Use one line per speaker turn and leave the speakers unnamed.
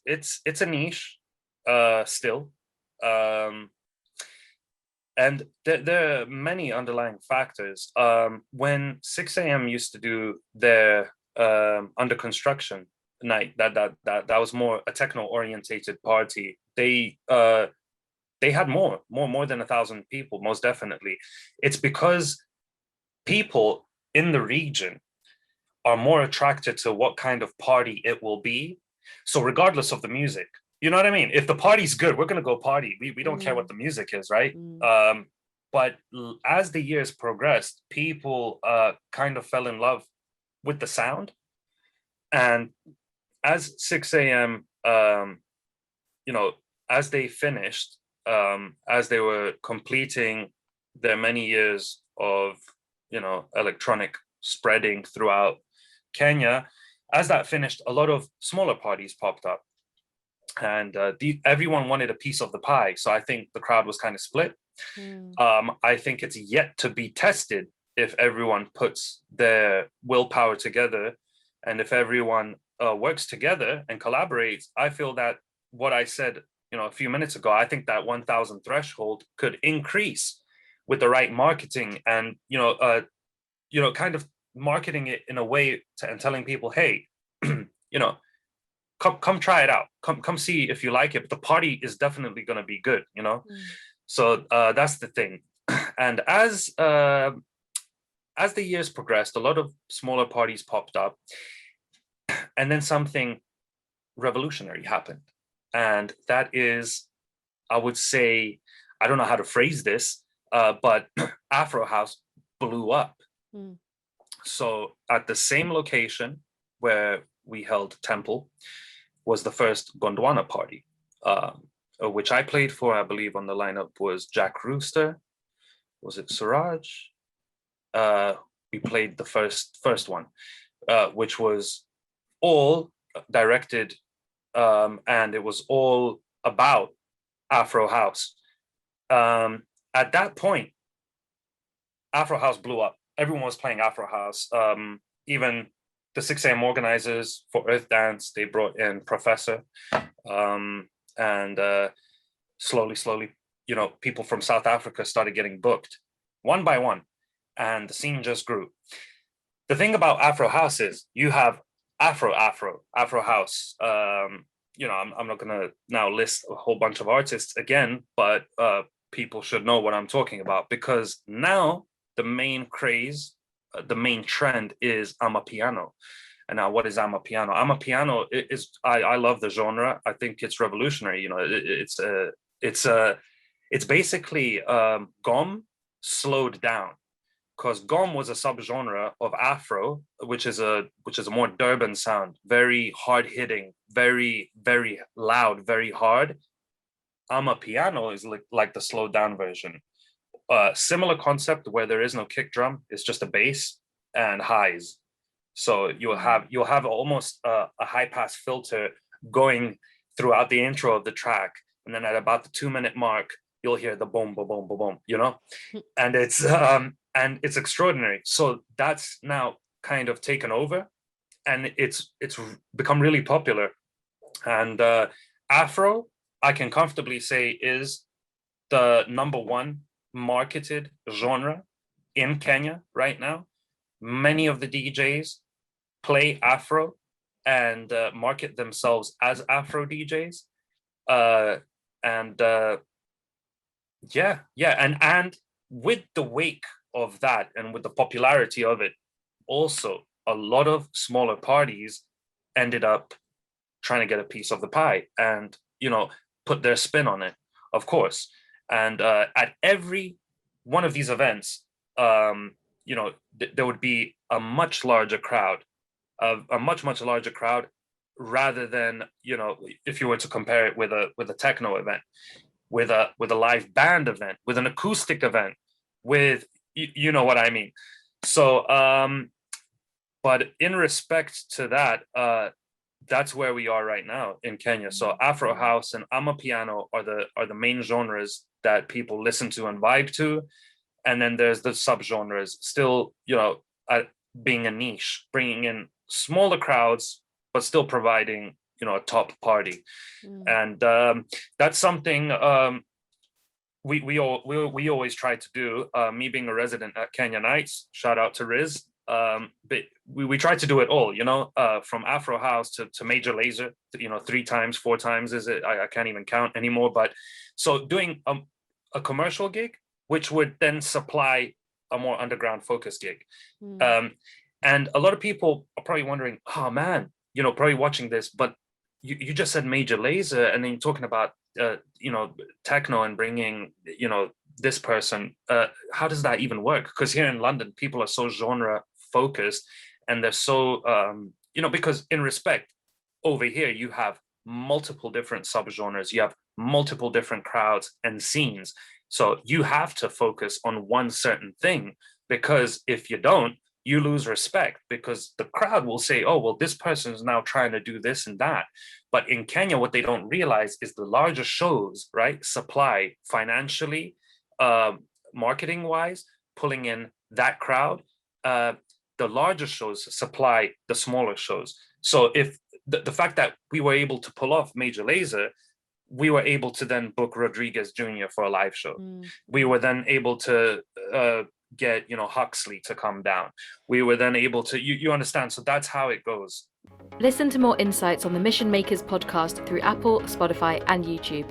it's a niche, still. Um, and there are many underlying factors. When 6 a.m. used to do their under construction night, that was more a techno orientated party. They had more than 1,000 people, most definitely. It's because people in the region are more attracted to what kind of party it will be. So regardless of the music, you know what I mean? If the party's good, we're gonna go party. We don't care what
Mm,
the music is, right?
mm,
But as the years progressed, people kind of fell in love with the sound. And as 6 a.m., you know, as they finished, as they were completing their many years of, electronic spreading throughout Kenya, as that finished, a lot of smaller parties popped up, and everyone wanted a piece of the pie. So I think the crowd was kind of split.
mm,
I think it's yet to be tested if everyone puts their willpower together, and if everyone works together and collaborates. I feel that what I said, a few minutes ago, I think that 1,000 threshold could increase with the right marketing, and kind of marketing it in a way and telling people, hey, you know, come try it out, come see if you like it. But the party is definitely going to be good.
mm,
So that's the thing. And as the years progressed, a lot of smaller parties popped up, and then something revolutionary happened, and that is, I would say, I don't know how to phrase this, but Afro House blew up.
mm,
So at the same location where we held Temple was the first Gondwana party, which I played for. I believe on the lineup was Jack Rooster. Was it Suraj? Uh, we played the first one, which was all directed, and it was all about Afro House. Um, at that point, Afro House blew up. Everyone was playing Afro House. Even the 6 a.m. organizers for Earth Dance, they brought in Professor, and slowly, people from South Africa started getting booked one by one, and the scene just grew. The thing about Afro House is you have Afro House. I'm not gonna now list a whole bunch of artists again, but people should know what I'm talking about, because now the main craze, the main trend is Amapiano. And now, what is Amapiano? Amapiano is, I love the genre. I think it's revolutionary. It's a it's basically slowed down, because Gom was a subgenre of Afro, which is a more Durban sound, very hard hitting, very very loud, very hard. Amapiano is like the slowed down version. Similar concept where there is no kick drum; it's just a bass and highs. So
mm,
you'll have almost a high pass filter going throughout the intro of the track, and then at about the 2 minute mark, you'll hear the boom, boom, boom, boom, boom. And it's extraordinary. So that's now kind of taken over, and it's become really popular. And Afro, I can comfortably say, is the number one marketed genre in Kenya right now. Many of the DJs play Afro and market themselves as Afro DJs. Uh, and yeah, and with the wake of that and with the popularity of it, also a lot of smaller parties ended up trying to get a piece of the pie and put their spin on it, of course. And at every one of these events, there would be a much larger crowd, a much larger crowd, rather than, if you were to compare it with a techno event, with a live band event, with an acoustic event, with you know what I mean. So but in respect to that, that's where we are right now in Kenya. So Afro
mm,
house and Amapiano are the main genres that people listen to and vibe to, and then there's the subgenres still, being a niche, bringing in smaller crowds, but still providing, a top party. And that's something we always try to do. Me being a resident at Kenyan Nights, shout out to Riz. But we try to do it all, from Afro House to Major Lazer, 3 times, 4 times is it? I can't even count anymore. But so doing a commercial gig, which would then supply a more underground focus gig. And a lot of people are probably wondering, oh man, probably watching this, but you just said Major Lazer, and then you're talking about techno and bringing this person. How does that even work? Because here in London, people are so genre focused, and they're so because in respect, over here you have multiple different subgenres, you have multiple different crowds and scenes, so you have to focus on one certain thing, because if you don't, you lose respect, because the crowd will say, oh, well, this person is now trying to do this and that. But in Kenya, what they don't realize is the larger shows, right, supply financially, marketing wise, pulling in that crowd. The larger shows supply the smaller shows. So if the fact that we were able to pull off Major Lazer, we were able to then book Rodriguez Jr. for a live show. We were then able to get Huxley to come down. We were then able to, you understand, so that's how it goes.
Listen to more insights on the Mission Makers podcast through Apple, Spotify and YouTube.